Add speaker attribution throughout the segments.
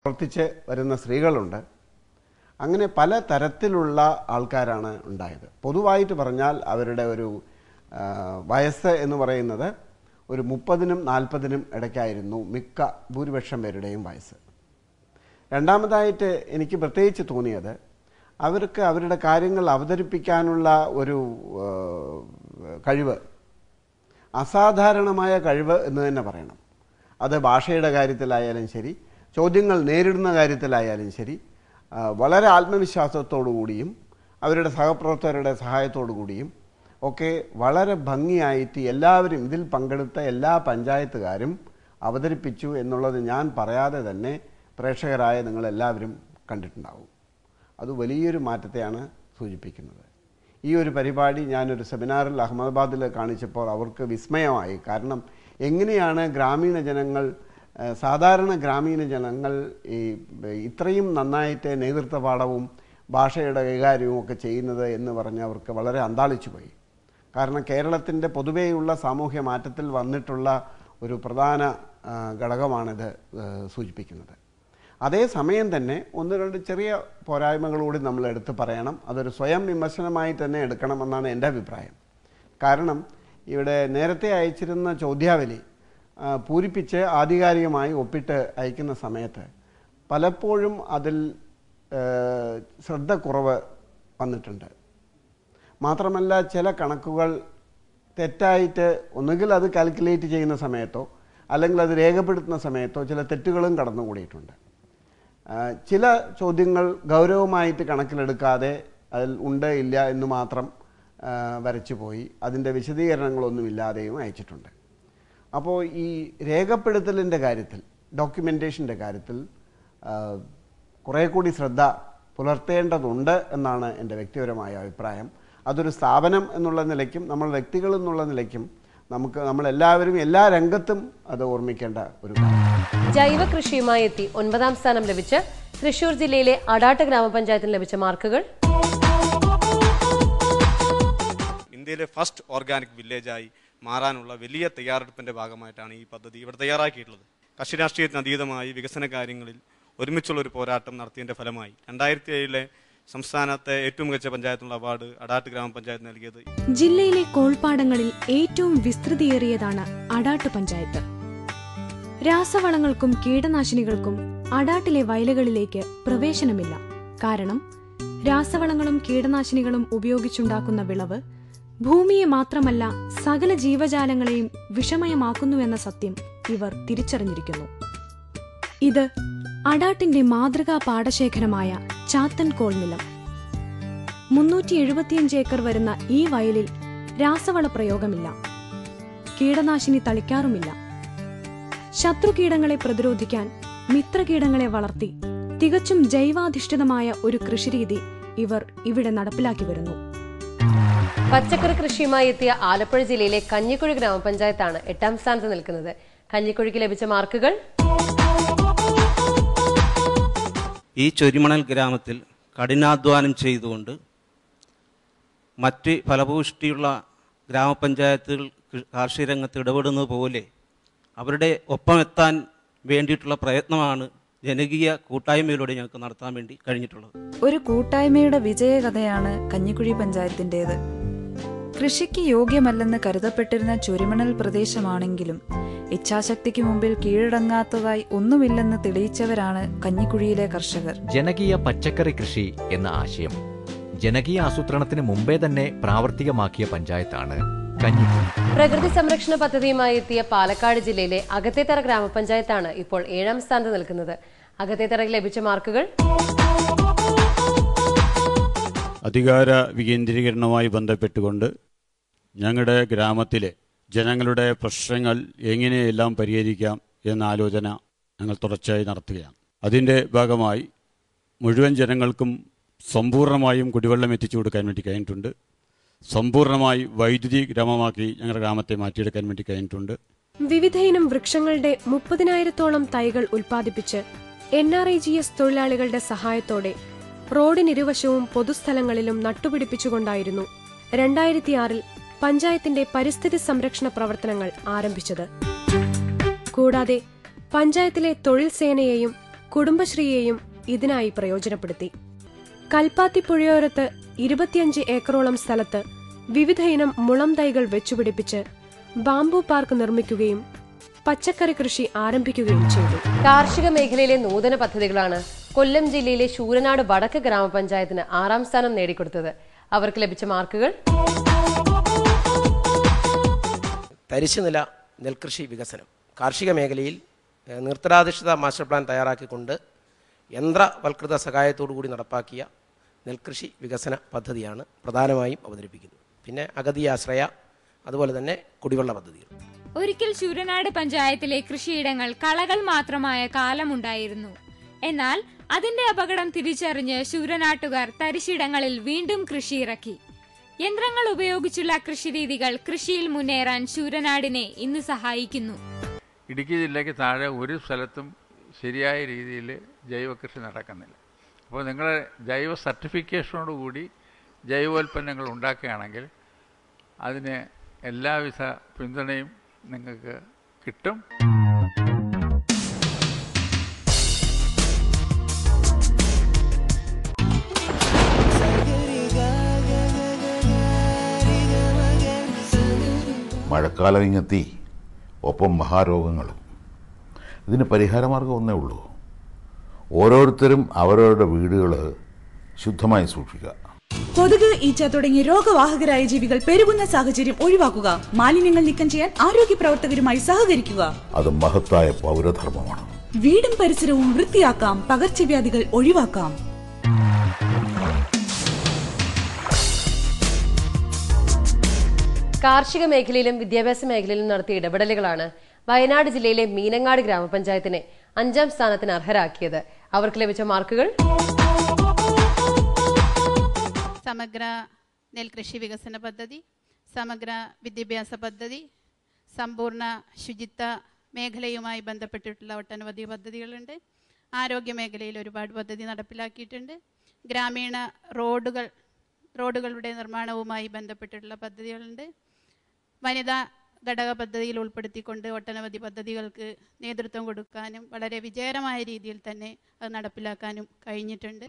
Speaker 1: പ്രവർത്തിച്ച് വരുന്ന സ്ത്രീകളുണ്ട്. അങ്ങനെ പല തരത്തിലുള്ള ആൾക്കാരാണ് ഉണ്ടായത്. പൊതുവായിട്ട് പറഞ്ഞാൽ അവരുടെ ഒരു വയസ്സ് എന്ന് പറയുന്നത് ഒരു 30-നും 40-നും ഇടയ്ക്കായിരുന്നു ഭൂരിപക്ഷം പേരുടെയും വയസ്സ്. രണ്ടാമതായിട്ട് എനിക്ക് പ്രത്യേകിച്ച് തോന്നിയത് അവർക്ക് അവരുടെ കാര്യങ്ങൾ അവതരിപ്പിക്കാനുള്ള ഒരു കഴിവ്, അസാധാരണമായ കഴിവ് എന്ന് തന്നെ പറയണം. അത് ഭാഷയുടെ കാര്യത്തിലായാലും ശരി, ചോദ്യങ്ങൾ നേരിടുന്ന കാര്യത്തിലായാലും ശരി, വളരെ ആത്മവിശ്വാസത്തോടു കൂടിയും അവരുടെ സഹപ്രവർത്തകരുടെ സഹായത്തോടു കൂടിയും ഒക്കെ വളരെ ഭംഗിയായിട്ട് എല്ലാവരും ഇതിൽ പങ്കെടുത്ത എല്ലാ പഞ്ചായത്തുകാരും അവതരിപ്പിച്ചു എന്നുള്ളത് ഞാൻ പറയാതെ തന്നെ പ്രേക്ഷകരായ നിങ്ങളെല്ലാവരും കണ്ടിട്ടുണ്ടാവും. അത് വലിയൊരു മാറ്റത്തെയാണ് സൂചിപ്പിക്കുന്നത്. ഈ ഒരു പരിപാടി ഞാനൊരു സെമിനാറിൽ അഹമ്മദാബാദിൽ കാണിച്ചപ്പോൾ അവർക്ക് വിസ്മയമായി. കാരണം എങ്ങനെയാണ് സാധാരണ ഗ്രാമീണ ജനങ്ങൾ ഇത്രയും നന്നായിട്ട് നേതൃത്വപാഠവും ഭാഷയുടെ കൈകാര്യവും ഒക്കെ ചെയ്യുന്നത് എന്ന് പറഞ്ഞ് അവർക്ക് വളരെ അന്താളിച്ചു പോയി. കാരണം കേരളത്തിൻ്റെ പൊതുവെയുള്ള സാമൂഹ്യ മാറ്റത്തിൽ വന്നിട്ടുള്ള ഒരു പ്രധാന ഘടകമാണിത് സൂചിപ്പിക്കുന്നത്. അതേസമയം തന്നെ ഒന്ന് രണ്ട് ചെറിയ പോരായ്മകളൂടി നമ്മൾ എടുത്ത് പറയണം. അതൊരു സ്വയം വിമർശനമായി തന്നെ എടുക്കണമെന്നാണ് എൻ്റെ അഭിപ്രായം. കാരണം ഇവിടെ നേരത്തെ അയച്ചിരുന്ന ചോദ്യാവലി പൂരിപ്പിച്ച് ആധികാരികമായി ഒപ്പിട്ട് അയക്കുന്ന സമയത്ത് പലപ്പോഴും അതിൽ ശ്രദ്ധക്കുറവ് വന്നിട്ടുണ്ട്. മാത്രമല്ല ചില കണക്കുകൾ തെറ്റായിട്ട് ഒന്നുകിൽ അത് കാൽക്കുലേറ്റ് ചെയ്യുന്ന സമയത്തോ അല്ലെങ്കിൽ അത് രേഖപ്പെടുത്തുന്ന സമയത്തോ ചില തെറ്റുകളും കടന്നുകൂടിയിട്ടുണ്ട്. ചില ചോദ്യങ്ങൾ ഗൗരവമായിട്ട് കണക്കിലെടുക്കാതെ അതിൽ ഉണ്ട് ഇല്ല എന്ന് മാത്രം വരച്ചു പോയി അതിൻ്റെ വിശദീകരണങ്ങളൊന്നുമില്ലാതെയും അയച്ചിട്ടുണ്ട്. അപ്പോൾ ഈ രേഖപ്പെടുത്തലിൻ്റെ കാര്യത്തിൽ, ഡോക്യുമെൻറ്റേഷൻ്റെ കാര്യത്തിൽ കുറേ കൂടി ശ്രദ്ധ പുലർത്തേണ്ടതുണ്ട് എന്നാണ് എൻ്റെ വ്യക്തിപരമായ അഭിപ്രായം. അതൊരു സ്ഥാപനം എന്നുള്ള നിലയ്ക്കും നമ്മൾ വ്യക്തികൾ എന്നുള്ള നിലയ്ക്കും നമ്മളെല്ലാവരും എല്ലാ രംഗത്തും അത് ഓർമ്മിക്കേണ്ട ഒരു കാര്യം.
Speaker 2: ജൈവ കൃഷിയുമായി എത്തി 9ാം സ്ഥാനം ലഭിച്ച തൃശൂർ ജില്ലയിലെ അടാട്ട് ഗ്രാമപഞ്ചായത്തിന് ലഭിച്ച മാർക്കുകൾ.
Speaker 3: ഇന്ത്യയിലെ ഫസ്റ്റ് ഓർഗാനിക് വില്ലേജായി മാറാനുള്ള വലിയ തയ്യാറെടുപ്പിന്റെ ഭാഗമായിട്ടാണ് ഈ പദ്ധതി ഇവിടെ തയ്യാറാക്കിയിട്ടുള്ളത്. കക്ഷി രാഷ്ട്രീയത്തിന് അതീതമായി വികസന കാര്യങ്ങളിൽ ഒരുമിച്ചുള്ള ഒരു പോരാട്ടം നടത്തിയതിന്റെ ഫലമായി 2007 സംസ്ഥാനത്തെ ഏറ്റവും മികച്ച പഞ്ചായത്തിനുള്ള അവാർഡ് അടാട്ട് ഗ്രാമപഞ്ചായത്ത് നൽകിയത്.
Speaker 4: ജില്ലയിലെ കോൾപ്പാടങ്ങളിൽ ഏറ്റവും വിസ്തൃതിയേറിയതാണ് അടാട്ട് പഞ്ചായത്ത്. രാസവളങ്ങൾക്കും കീടനാശിനികൾക്കും അടാട്ടിലെ വയലുകളിലേക്ക് പ്രവേശനമില്ല. കാരണം രാസവളങ്ങളും കീടനാശിനികളും ഉപയോഗിച്ചുണ്ടാക്കുന്ന വിളവ് ഭൂമിയെ മാത്രമല്ല സകല ജീവജാലങ്ങളെയും വിഷമയമാക്കുന്നുവെന്ന സത്യം ഇവർ തിരിച്ചറിഞ്ഞിരിക്കുന്നു. ഇത് അടാട്ടിന്റെ മാതൃകാ പാടശേഖരമായ ചാത്തൻകോൾ നിലം. 375 ഏക്കർ വരുന്ന ഈ വയലിൽ രാസവള പ്രയോഗമില്ല, കീടനാശിനി തളിക്കാറുമില്ല. ശത്രുകീടങ്ങളെ പ്രതിരോധിക്കാൻ മിത്രകീടങ്ങളെ വളർത്തി തികച്ചും ജൈവാധിഷ്ഠിതമായ ഒരു കൃഷിരീതി ഇവർ ഇവിടെ നടപ്പിലാക്കി വരുന്നു.
Speaker 2: പച്ചക്കറി കൃഷിയുമായി എത്തിയ ആലപ്പുഴ ജില്ലയിലെ കഞ്ഞിക്കുഴി ഗ്രാമപഞ്ചായത്താണ് 8ാം സ്ഥാനത്ത് നിൽക്കുന്നത്. കഞ്ഞിക്കുഴിക്ക് ലഭിച്ച മാർക്കുകൾ.
Speaker 5: ഈ ചൊരിമണൽ ഗ്രാമത്തിൽ കഠിനാധ്വാനം ചെയ്തുകൊണ്ട് മറ്റ് ഫലഭൂഷ്ടിയുള്ള ഗ്രാമപഞ്ചായത്തുകൾ കാർഷിക രംഗത്ത് ഇടപെടുന്നത് പോലെ അവരുടെ ഒപ്പമെത്താൻ വേണ്ടിയിട്ടുള്ള പ്രയത്നമാണ് ജനകീയ കൂട്ടായ്മയിലൂടെ ഞങ്ങൾക്ക് നടത്താൻ വേണ്ടി കഴിഞ്ഞിട്ടുള്ളത്.
Speaker 6: ഒരു കൂട്ടായ്മയുടെ വിജയകഥയാണ് കഞ്ഞിക്കുഴി പഞ്ചായത്തിൻ്റേത്. കൃഷിക്ക് യോഗ്യമല്ലെന്ന് കരുതപ്പെട്ടിരുന്ന ചുരിമണൽ പ്രദേശമാണെങ്കിലും ഇച്ഛാശക്തിക്ക് മുമ്പിൽ കീഴടങ്ങാത്തതായി ഒന്നുമില്ലെന്ന് തെളിയിച്ചവരാണ് കഞ്ഞിക്കുഴിയിലെ കർഷകർ.
Speaker 7: ജനകീയ പച്ചക്കറി കൃഷി എന്ന ആശയം ജനകീയ ആസൂത്രണത്തിന് മുമ്പേ തന്നെ പ്രാവർത്തികമാക്കിയ പഞ്ചായത്താണ് കഞ്ഞിക്കുഴി.
Speaker 2: പ്രകൃതി സംരക്ഷണ പദ്ധതിയുമായി എത്തിയ പാലക്കാട് ജില്ലയിലെ അകത്തേത്തറ ഗ്രാമപഞ്ചായത്താണ് ഇപ്പോൾ 7ാം സ്ഥാനത്ത് നിൽക്കുന്നത്. അകത്തേത്തറയ്ക്ക് ലഭിച്ച മാർക്കുകൾ.
Speaker 8: അധികാര വികേന്ദ്രീകരണവുമായി ബന്ധപ്പെട്ടുകൊണ്ട് ഞങ്ങളുടെ ഗ്രാമത്തിലെ ജനങ്ങളുടെ പ്രശ്നങ്ങൾ എങ്ങനെയെല്ലാം പരിഹരിക്കാം എന്ന ആലോചന ഞങ്ങൾ തുടർച്ചയായി നടത്തുകയാണ്. അതിൻ്റെ ഭാഗമായി മുഴുവൻ ജനങ്ങൾക്കും സമ്പൂർണ്ണമായും കുടിവെള്ളം എത്തിച്ചു കൊടുക്കാൻ വേണ്ടി കഴിഞ്ഞിട്ടുണ്ട്. സമ്പൂർണ്ണമായി വൈദ്യുതി ഗ്രാമമാക്കി ഞങ്ങളുടെ ഗ്രാമത്തെ മാറ്റിയെടുക്കാൻ വേണ്ടി കഴിഞ്ഞിട്ടുണ്ട്.
Speaker 4: വിവിധയിനം വൃക്ഷങ്ങളുടെ 30,000-ഓളം തൈകൾ ഉൽപ്പാദിപ്പിച്ച് NRIGS തൊഴിലാളികളുടെ സഹായത്തോടെ റോഡിനിരുവശവും പൊതുസ്ഥലങ്ങളിലും നട്ടുപിടിപ്പിച്ചുകൊണ്ടായിരുന്നു 2006-ൽ പഞ്ചായത്തിന്റെ പരിസ്ഥിതി സംരക്ഷണ പ്രവർത്തനങ്ങൾ ആരംഭിച്ചത്. കൂടാതെ പഞ്ചായത്തിലെ തൊഴിൽ സേനയെയും കുടുംബശ്രീയെയും ഇതിനായി പ്രയോജനപ്പെടുത്തി. കൽപ്പാത്തി പുഴയോരത്ത് 25 ഏക്കറോളം സ്ഥലത്ത് വിവിധയിനം മുളം തൈകൾ വെച്ചുപിടിപ്പിച്ച് ബാംബു പാർക്ക് നിർമ്മിക്കുകയും പച്ചക്കറി കൃഷി ആരംഭിക്കുകയും ചെയ്തു.
Speaker 2: കാർഷിക മേഖലയിലെ നൂതന പദ്ധതികളാണ് കൊല്ലം ജില്ലയിലെ ശൂരനാട് വടക്ക് ഗ്രാമപഞ്ചായത്തിന് 6ാം സ്ഥാനം നേടിക്കൊടുത്തത്. അവർക്ക് ലഭിച്ച മാർക്കുകൾ:
Speaker 9: തരിശുനില നെൽകൃഷി വികസനം. കാർഷിക മേഖലയിൽ നിർത്തലാധിഷ്ഠിത മാസ്റ്റർ പ്ലാൻ തയ്യാറാക്കിക്കൊണ്ട് യന്ത്രവൽകൃത സഹായത്തോടുകൂടി നടപ്പാക്കിയ നെൽകൃഷി വികസന പദ്ധതിയാണ് പ്രധാനമായും അവതരിപ്പിക്കുന്നത്. പിന്നെ അഗതി ആശ്രയ, അതുപോലെ തന്നെ കുടിവെള്ള പദ്ധതികൾ.
Speaker 10: ഒരിക്കൽ ശൂരനാട് പഞ്ചായത്തിലെ കൃഷിയിടങ്ങൾ കളകൾ മാത്രമായ കാലമുണ്ടായിരുന്നു. എന്നാൽ അതിന്റെ അപകടം തിരിച്ചറിഞ്ഞ് ശൂരനാട്ടുകാർ തരിശിടങ്ങളിൽ വീണ്ടും കൃഷി ഇറക്കി. യന്ത്രങ്ങൾ ഉപയോഗിച്ചുള്ള കൃഷിരീതികൾ കൃഷിയിൽ മുന്നേറാൻ ശൂരനാടിനെ ഇന്ന് സഹായിക്കുന്നു.
Speaker 11: ഇടുക്കി ജില്ലയ്ക്ക് താഴെ ഒരു സ്ഥലത്തും ശരിയായ രീതിയിൽ ജൈവ കൃഷി നടക്കുന്നില്ല. അപ്പോൾ നിങ്ങൾ ജൈവ സർട്ടിഫിക്കേഷനോടുകൂടി ജൈവോൽപ്പന്നങ്ങൾ ഉണ്ടാക്കുകയാണെങ്കിൽ അതിന് എല്ലാവിധ പിന്തുണയും നിങ്ങൾക്ക് കിട്ടും.
Speaker 12: മഴക്കാലം ഇങ്ങെത്തി, ഒപ്പം മഹാരോഗങ്ങളും. ഇതിന് പരിഹാരമാർഗം ഒന്നേ ഉള്ളൂ: ഓരോരുത്തരും അവരവരുടെ വീടുകൾ ശുദ്ധമായി സൂക്ഷിക്കുക.
Speaker 13: കൊതുക്, ഈച്ച തുടങ്ങിയ രോഗവാഹകരായ ജീവികൾ പെരുകുന്ന സാഹചര്യം ഒഴിവാക്കുക. മാലിന്യങ്ങൾ നീക്കം ചെയ്യാൻ ആരോഗ്യ പ്രവർത്തകരുമായി സഹകരിക്കുക.
Speaker 12: അത് മഹത്തായ പൗരധർമ്മമാണ്.
Speaker 13: വീടും പരിസരവും വൃത്തിയാക്കാം, പകർച്ചവ്യാധികൾ ഒഴിവാക്കാം.
Speaker 2: കാർഷിക മേഖലയിലും വിദ്യാഭ്യാസ മേഖലയിലും നടത്തിയ ഇടപെടലുകളാണ് വയനാട് ജില്ലയിലെ മീനങ്ങാട് ഗ്രാമപഞ്ചായത്തിനെ 5ാം സ്ഥാനത്തിന് അർഹരാക്കിയത്. അവർക്ക് ലഭിച്ച മാർക്കുകൾ:
Speaker 14: സമഗ്ര നെൽകൃഷി വികസന പദ്ധതി, സമഗ്ര വിദ്യാഭ്യാസ പദ്ധതി, സമ്പൂർണ്ണ ശുചിത്വ മേഖലയുമായി ബന്ധപ്പെട്ടിട്ടുള്ള ഒട്ടനവധി പദ്ധതികളുണ്ട്. ആരോഗ്യ മേഖലയിൽ ഒരുപാട് പദ്ധതി നടപ്പിലാക്കിയിട്ടുണ്ട്. ഗ്രാമീണ റോഡുകളുടെ നിർമ്മാണവുമായി ബന്ധപ്പെട്ടിട്ടുള്ള പദ്ധതികളുണ്ട്. വനിതാ ഘടക പദ്ധതിയിൽ ഉൾപ്പെടുത്തിക്കൊണ്ട് ഒട്ടനവധി പദ്ധതികൾക്ക് നേതൃത്വം കൊടുക്കാനും വളരെ വിജയകരമായ രീതിയിൽ തന്നെ അത് നടപ്പിലാക്കാനും കഴിഞ്ഞിട്ടുണ്ട്.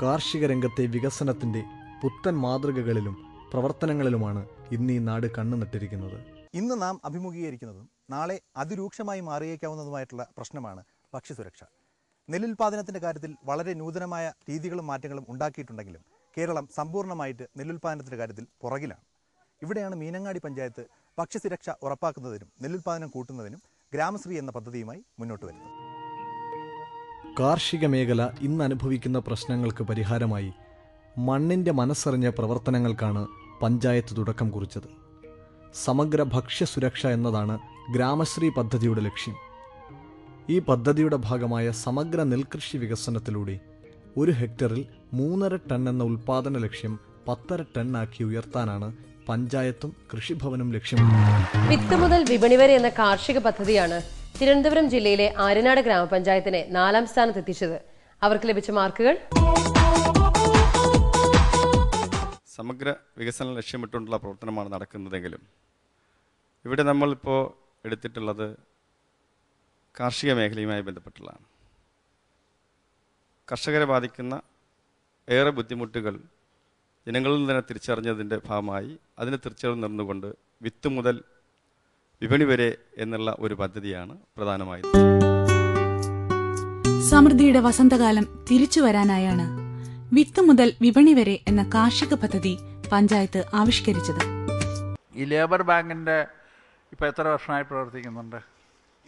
Speaker 15: കാർഷിക രംഗത്തെ വികസനത്തിന്റെ പുത്തൻ മാതൃകകളിലും പ്രവർത്തനങ്ങളിലുമാണ് ഇന്ന് ഈ നാട് കണ്ണുനട്ടിരിക്കുന്നത്.
Speaker 16: ഇന്ന് നാം അഭിമുഖീകരിക്കുന്നതും നാളെ അതിരൂക്ഷമായി മാറിയേക്കാവുന്നതുമായിട്ടുള്ള പ്രശ്നമാണ് ഭക്ഷ്യസുരക്ഷ. നെല്ലുൽപാദനത്തിന്റെ കാര്യത്തിൽ വളരെ നൂതനമായ രീതികളും മാറ്റങ്ങളും ഉണ്ടാക്കിയിട്ടുണ്ടെങ്കിലും കേരളം സമ്പൂർണ്ണമായിട്ട് നെല്ലുൽപാദനത്തിന്റെ കാര്യത്തിൽ പുറകിലാണ്. ഇവിടെയാണ് മീനങ്ങാടി പഞ്ചായത്ത് ഭക്ഷ്യസുരക്ഷ ഉറപ്പാക്കുന്നതിനും നെല്ലുൽപാദനം കൂട്ടുന്നതിനും ഗ്രാമശ്രീ എന്ന പദ്ധതിയുമായി മുന്നോട്ട് വരുന്നത്.
Speaker 15: കാർഷിക മേഖല ഇന്ന് അനുഭവിക്കുന്ന പ്രശ്നങ്ങൾക്ക് പരിഹാരമായി മണ്ണിന്റെ മനസ്സറിഞ്ഞ പ്രവർത്തനങ്ങൾക്കാണ് പഞ്ചായത്ത് തുടക്കം കുറിച്ചത്. സമഗ്ര ഭക്ഷ്യസുരക്ഷ എന്നതാണ് ഗ്രാമശ്രീ പദ്ധതിയുടെ ലക്ഷ്യം. ഈ പദ്ധതിയുടെ ഭാഗമായ സമഗ്ര നെൽകൃഷി വികസനത്തിലൂടെ 1 ഹെക്ടറിൽ 3.5 ടൺ എന്ന ഉൽപാദന ലക്ഷ്യം 10.5 ടണ്ണാക്കി ഉയർത്താനാണ് പഞ്ചായത്തും കൃഷിഭവനും ലക്ഷ്യമിടുന്നത്.
Speaker 2: വിത്ത് മുതൽ വിപണി വരെ എന്ന കാർഷിക പദ്ധതിയാണ് തിരുവനന്തപുരം ജില്ലയിലെ ആര്യനാട് ഗ്രാമപഞ്ചായത്തിനെ 4ാം സ്ഥാനത്തെത്തിച്ചത്. അവർക്ക് ലഭിച്ച മാർക്കുകൾ:
Speaker 3: സമഗ്ര വികസനം ലക്ഷ്യമിട്ടുള്ള പ്രവർത്തനമാണ് നടക്കുന്നതെങ്കിലും ഇവിടെ നമ്മളിപ്പോൾ എടുത്തിട്ടുള്ളത് കാർഷിക മേഖലയുമായി ബന്ധപ്പെട്ടുള്ളതാണ്. കർഷകരെ ബാധിക്കുന്ന ഏറെ ബുദ്ധിമുട്ടുകൾ ജനങ്ങളിൽ തന്നെ തിരിച്ചറിഞ്ഞതിൻ്റെ ഭാഗമായി അതിന് തിരിച്ചറിവ് നിന്നുകൊണ്ട് വിത്ത് മുതൽ വിപണി വരെ എന്നുള്ള ഒരു പദ്ധതിയാണ് പ്രധാനമായത്.
Speaker 13: സമൃദ്ധിയുടെ വസന്തകാലം തിരിച്ചു വരാനായാണ് വിത്ത് മുതൽ വിപണി വരെ എന്ന കാർഷിക പദ്ധതി പഞ്ചായത്ത് ആവിഷ്കരിച്ചത്.
Speaker 11: ഈ ലേബർ ബാങ്കിന്റെ ഇപ്പോൾ എത്ര വർഷമായി പ്രവർത്തിക്കുന്നുണ്ട്?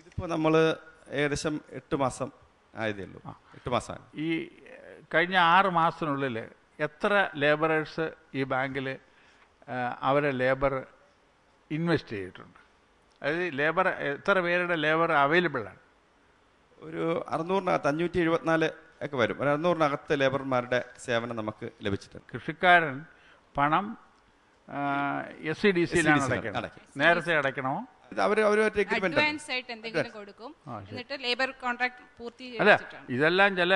Speaker 3: ഇതിപ്പോൾ നമ്മൾ ഏകദേശം 8 മാസം ആയതേ ഉള്ളൂ. 8 മാസമായി.
Speaker 11: ഈ കഴിഞ്ഞ 6 മാസത്തിനുള്ളിൽ എത്ര ലേബറേഴ്സ് ഈ ബാങ്കിൽ അവരെ ലേബർ ഇൻവെസ്റ്റ് ചെയ്തിട്ടുണ്ട്? അതായത് ലേബർ എത്ര പേരുടെ ലേബർ അവൈലബിൾ ആണ്?
Speaker 3: ഒരു 600-നകത്ത് 574 ഒക്കെ വരും. ഒരു 600-നകത്ത് ലേബർമാരുടെ സേവനം നമുക്ക് ലഭിച്ചിട്ടുണ്ട്.
Speaker 11: കൃഷിക്കാരൻ പണം SCDC-യിലാണ് അടയ്ക്കുന്നത്. നേരത്തെ അടയ്ക്കണമോ?
Speaker 17: അഡ്വാൻസ് ആയിട്ട് എന്തെങ്കിലും കൊടുക്കും, എന്നിട്ട് ലേബർ കോൺട്രാക്ട് പൂർത്തീകരിച്ചിട്ടാണ്.
Speaker 11: ഇതെല്ലാം ചില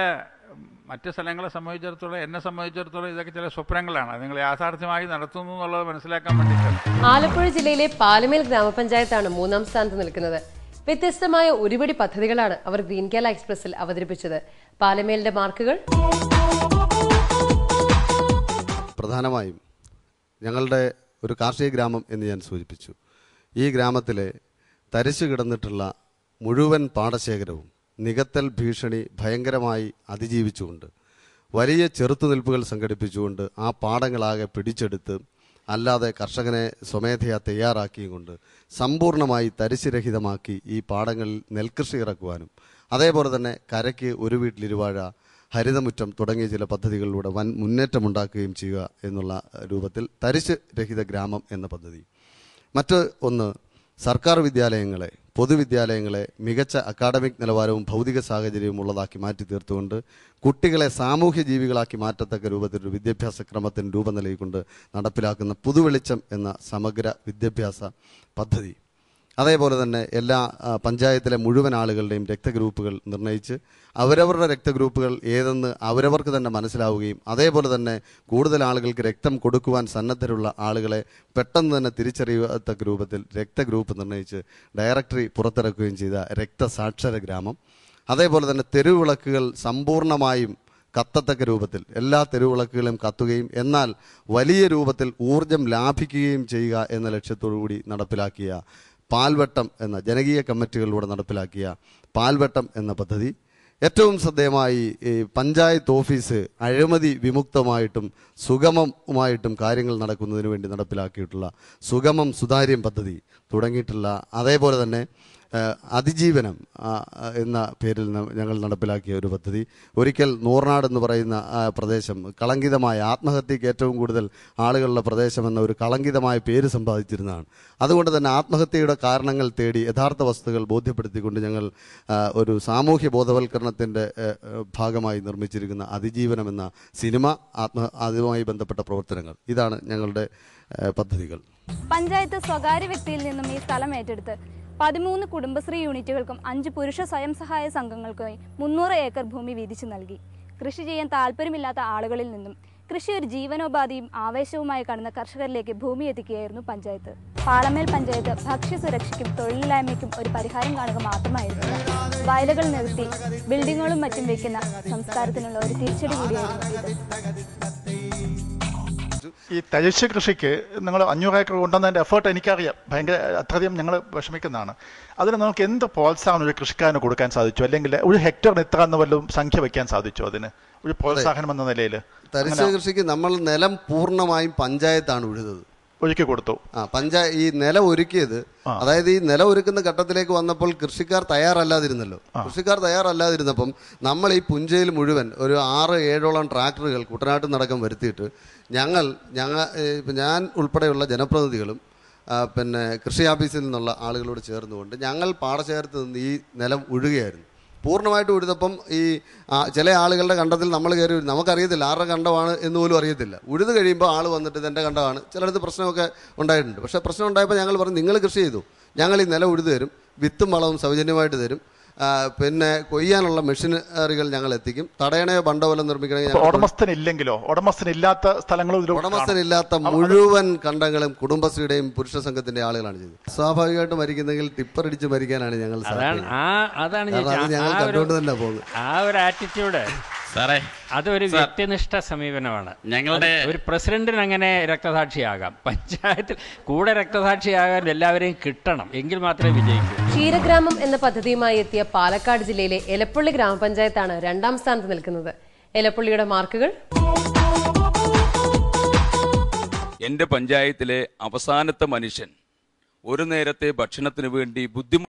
Speaker 11: മറ്റ് സ്ഥലങ്ങളെ സംബന്ധിച്ചിടത്തോളം, എന്നെ സംബന്ധിച്ചിടത്തോളം ഇതൊക്കെ ചില സ്വപ്നങ്ങളാണ്. നിങ്ങൾ യാഥാർത്ഥ്യമായി നടത്തുന്നു എന്നുള്ളത് മനസ്സിലാക്കാൻ വേണ്ടിയിട്ടാണ്.
Speaker 2: ആലപ്പുഴ ജില്ലയിലെ പാലമേൽ ഗ്രാമപഞ്ചായത്താണ് 3ാം സ്ഥാനത്ത് നിൽക്കുന്നത്. വ്യത്യസ്തമായ ഒരുപടി പദ്ധതികളാണ് അവർ ഗ്രീൻ കേരള എക്സ്പ്രസിൽ അവതരിപ്പിച്ചത്. പാലമേലിന്റെ മാർക്കുകൾ.
Speaker 18: പ്രധാനമായും ഞങ്ങളുടെ ഒരു കാർഷിക ഗ്രാമം എന്ന് ഞാൻ സൂചിപ്പിച്ചു. ഈ ഗ്രാമത്തിലെ തരിശു കിടന്നിട്ടുള്ള മുഴുവൻ പാടശേഖരവും നികത്തൽ ഭീഷണി ഭയങ്കരമായി അതിജീവിച്ചുകൊണ്ട് വലിയ ചെറുത്തുനിൽപ്പുകൾ സംഘടിപ്പിച്ചുകൊണ്ട് ആ പാടങ്ങളാകെ പിടിച്ചെടുത്ത് അല്ലാതെ കർഷകനെ സ്വമേധയാ തയ്യാറാക്കിയും കൊണ്ട് സമ്പൂർണ്ണമായി തരിശുരഹിതമാക്കി ഈ പാടങ്ങളിൽ നെൽകൃഷി ഇറക്കുവാനും അതേപോലെ തന്നെ കരയ്ക്ക് ഒരു വീട്ടിലിരുവാഴ, ഹരിതമുറ്റം തുടങ്ങിയ ചില പദ്ധതികളിലൂടെ വൻ മുന്നേറ്റമുണ്ടാക്കുകയും ചെയ്യുക എന്നുള്ള രൂപത്തിൽ തരിശ് രഹിത ഗ്രാമം എന്ന പദ്ധതി. മറ്റ് ഒന്ന്, സർക്കാർ വിദ്യാലയങ്ങളെ, പൊതുവിദ്യാലയങ്ങളെ മികച്ച അക്കാഡമിക് നിലവാരവും ഭൗതിക സാഹചര്യവും ഉള്ളതാക്കി മാറ്റി തീർത്തുകൊണ്ട് കുട്ടികളെ സാമൂഹ്യ ജീവികളാക്കി മാറ്റത്തക്ക രൂപത്തിലൊരു വിദ്യാഭ്യാസ ക്രമത്തിന് രൂപം നൽകിക്കൊണ്ട് നടപ്പിലാക്കുന്ന പുതുവെളിച്ചം എന്ന സമഗ്ര വിദ്യാഭ്യാസ പദ്ധതി. അതേപോലെ തന്നെ എല്ലാ പഞ്ചായത്തിലെ മുഴുവൻ ആളുകളുടെയും രക്തഗ്രൂപ്പുകൾ നിർണ്ണയിച്ച് അവരവരുടെ രക്തഗ്രൂപ്പുകൾ ഏതെന്ന് അവരവർക്ക് തന്നെ മനസ്സിലാവുകയും അതേപോലെ തന്നെ കൂടുതൽ ആളുകൾക്ക് രക്തം കൊടുക്കുവാൻ സന്നദ്ധരുള്ള ആളുകളെ പെട്ടെന്ന് തന്നെ തിരിച്ചറിയത്തക്ക രൂപത്തിൽ രക്തഗ്രൂപ്പ് നിർണ്ണയിച്ച് ഡയറക്ടറി പുറത്തിറക്കുകയും ചെയ്ത രക്തസാക്ഷര ഗ്രാമം. അതേപോലെ തന്നെ തെരുവിളക്കുകൾ സമ്പൂർണ്ണമായും കത്തത്തക്ക രൂപത്തിൽ എല്ലാ തെരുവിളക്കുകളും കത്തുകയും എന്നാൽ വലിയ രൂപത്തിൽ ഊർജം ലാഭിക്കുകയും ചെയ്യുക എന്ന ലക്ഷ്യത്തോടു കൂടി നടപ്പിലാക്കിയ പാൽവട്ടം എന്ന ജനകീയ കമ്മിറ്റികളിലൂടെ നടപ്പിലാക്കിയ പാൽവട്ടം എന്ന പദ്ധതി. ഏറ്റവും ശ്രദ്ധേയമായി ഈ പഞ്ചായത്ത് ഓഫീസ് അഴിമതി വിമുക്തമായിട്ടും സുഗമമായിട്ടും കാര്യങ്ങൾ നടക്കുന്നതിന് വേണ്ടി നടപ്പിലാക്കിയിട്ടുള്ള സുഗമം സുതാര്യം പദ്ധതി തുടങ്ങിയിട്ടുള്ള, അതേപോലെ തന്നെ അതിജീവനം എന്ന പേരിൽ ഞങ്ങൾ നടപ്പിലാക്കിയ ഒരു പദ്ധതി. ഒരിക്കൽ നൂർനാട് എന്ന് പറയുന്ന പ്രദേശം കളങ്കിതമായ ആത്മഹത്യക്ക് ഏറ്റവും കൂടുതൽ ആളുകളുടെ പ്രദേശം എന്ന ഒരു കളങ്കിതമായ പേര് സമ്പാദിച്ചിരുന്നതാണ്. അതുകൊണ്ട് തന്നെ ആത്മഹത്യയുടെ കാരണങ്ങൾ തേടി യഥാർത്ഥ വസ്തുതകൾ ബോധ്യപ്പെടുത്തിക്കൊണ്ട് ഞങ്ങൾ ഒരു സാമൂഹ്യ ബോധവൽക്കരണത്തിൻ്റെ ഭാഗമായി നിർമ്മിച്ചിരിക്കുന്ന അതിജീവനം എന്ന സിനിമ, അതുമായി ബന്ധപ്പെട്ട പ്രവർത്തനങ്ങൾ, ഇതാണ് ഞങ്ങളുടെ പദ്ധതികൾ.
Speaker 19: പഞ്ചായത്ത് സ്വകാര്യ വ്യക്തിയിൽ നിന്നും ഈ സ്ഥലം ഏറ്റെടുത്ത് 13 കുടുംബശ്രീ യൂണിറ്റുകൾക്കും 5 പുരുഷ സ്വയം സഹായ സംഘങ്ങൾക്കുമായി 300 ഏക്കർ ഭൂമി വീതിച്ചു നൽകി. കൃഷി ചെയ്യാൻ താല്പര്യമില്ലാത്ത ആളുകളിൽ നിന്നും കൃഷി ഒരു ജീവനോപാധിയും ആവേശവുമായി കാണുന്ന കർഷകരിലേക്ക് ഭൂമി എത്തിക്കുകയായിരുന്നു പഞ്ചായത്ത്. പാലമേൽ പഞ്ചായത്ത് ഭക്ഷ്യസുരക്ഷയ്ക്കും തൊഴിലില്ലായ്മയ്ക്കും ഒരു പരിഹാരം കാണുക മാത്രമായിരുന്നു. വയലുകൾ നികത്തി ബിൽഡിങ്ങുകളും മറ്റും വയ്ക്കുന്ന സംസ്കാരത്തിനുള്ള ഒരു തിരിച്ചടി കൂടിയായിരുന്നു ഇത്.
Speaker 20: ഈ തരിശ് കൃഷിക്ക് നിങ്ങൾ 500 ഏക്കർ കൊണ്ടുവന്നതിൻ്റെ എഫേർട്ട് എനിക്കറിയാം, ഭയങ്കര അത്രയധികം ഞങ്ങൾ വിഷമിക്കുന്നതാണ്. അതിന് നമുക്ക് എന്ത് പ്രോത്സാഹനം ഒരു കൃഷിക്കാരന് കൊടുക്കാൻ സാധിച്ചു, അല്ലെങ്കിൽ ഒരു ഹെക്ടറിന് ഇത്ര എന്ന് വല്ലതും സംഖ്യ വയ്ക്കാൻ സാധിച്ചു അതിന് ഒരു പ്രോത്സാഹനം എന്ന നിലയിൽ?
Speaker 18: തരിശ് കൃഷിക്ക് നമ്മൾ നിലം പൂർണ്ണമായും പഞ്ചായത്താണ് ഉഴുതത്,
Speaker 20: ഒരുക്കി കൊടുത്തു.
Speaker 18: ഈ നിലം ഒരുക്കിയത്, അതായത് ഈ നിലം ഒരുക്കുന്ന ഘട്ടത്തിലേക്ക് വന്നപ്പോൾ കൃഷിക്കാർ തയ്യാറല്ലാതിരുന്നല്ലോ. കൃഷിക്കാർ തയ്യാറല്ലാതിരുന്നപ്പം നമ്മൾ ഈ പുഞ്ചയിൽ മുഴുവൻ ഒരു 6-7ഓളം ട്രാക്ടറുകൾ കുട്ടനാട്ടിൽ നടക്കം വരുത്തിയിട്ട് ഞാൻ ഉൾപ്പെടെയുള്ള ജനപ്രതിനിധികളും പിന്നെ കൃഷി ഓഫീസിൽ നിന്നുള്ള ആളുകളോട് ചേർന്നുകൊണ്ട് ഞങ്ങൾ പാടശേഖരത്ത് നിന്ന് ഈ നിലം ഉഴുകയായിരുന്നു. പൂർണ്ണമായിട്ട് ഉഴുതപ്പം ഈ ചില ആളുകളുടെ കണ്ടത്തിൽ നമ്മൾ കയറി, നമുക്കറിയത്തില്ല ആരുടെ കണ്ടമാണ് എന്ന് പോലും അറിയത്തില്ല. ഉഴുത് കഴിയുമ്പോൾ ആൾ വന്നിട്ട് ഇതെൻ്റെ കണ്ടമാണ്. ചിലയിടത്ത് പ്രശ്നമൊക്കെ ഉണ്ടായിട്ടുണ്ട്. പക്ഷേ പ്രശ്നം ഉണ്ടായപ്പോൾ ഞങ്ങൾ പറഞ്ഞു, നിങ്ങൾ കൃഷി ചെയ്തു, ഞങ്ങൾ ഈ നിലം ഉഴുത് തരും, വിത്തും വളവും സൗജന്യമായിട്ട് തരും, പിന്നെ കൊയ്യാനുള്ള മെഷീനറികൾ ഞങ്ങൾ എത്തിക്കും, തടയണയോ ബണ്ടോ വല്ലതും നിർമ്മിക്കണമെങ്കിൽ
Speaker 20: ഉടമസ്ഥനില്ലാത്ത സ്ഥലങ്ങളും
Speaker 18: ഉടമസ്ഥനില്ലാത്ത മുഴുവൻ കണ്ടങ്ങളും കുടുംബശ്രീയുടെയും പുരുഷ സംഘത്തിന്റെ ആളുകളാണ് ചെയ്തത്. സ്വാഭാവികമായിട്ട് മരിക്കുന്നെങ്കിൽ ടിപ്പറടിച്ച് മരിക്കാനാണ് ഞങ്ങൾ ഞങ്ങൾ കണ്ടുകൊണ്ട് തന്നെ പോകുന്നത്.
Speaker 21: ആ ഒരു ആറ്റിറ്റ്യൂഡ് സാറേ, അതൊരു വ്യക്തിനിഷ്ഠ സമീപനമാണ്. ഞങ്ങളുടെ ഒരു പ്രസിഡന്റിന് അങ്ങനെ രക്തസാക്ഷിയാകാം, പഞ്ചായത്തിൽ കൂടെ രക്തസാക്ഷിയാകാൻ എല്ലാവരെയും കിട്ടണം, എങ്കിൽ മാത്രമേ വിജയിക്കൂ.
Speaker 2: ക്ഷീരഗ്രാമം എന്ന പദ്ധതിയുമായി എത്തിയ പാലക്കാട് ജില്ലയിലെ എലപ്പുള്ളി ഗ്രാമപഞ്ചായത്താണ് 2ാം സ്ഥാനത്ത് നിൽക്കുന്നത്. എലപ്പുള്ളിയുടെ മാർക്കുകൾ.
Speaker 22: എന്റെ പഞ്ചായത്തിലെ അവസാനത്തെ മനുഷ്യൻ ഒരു നേരത്തെ ഭക്ഷണത്തിന് വേണ്ടി ബുദ്ധിമുട്ട്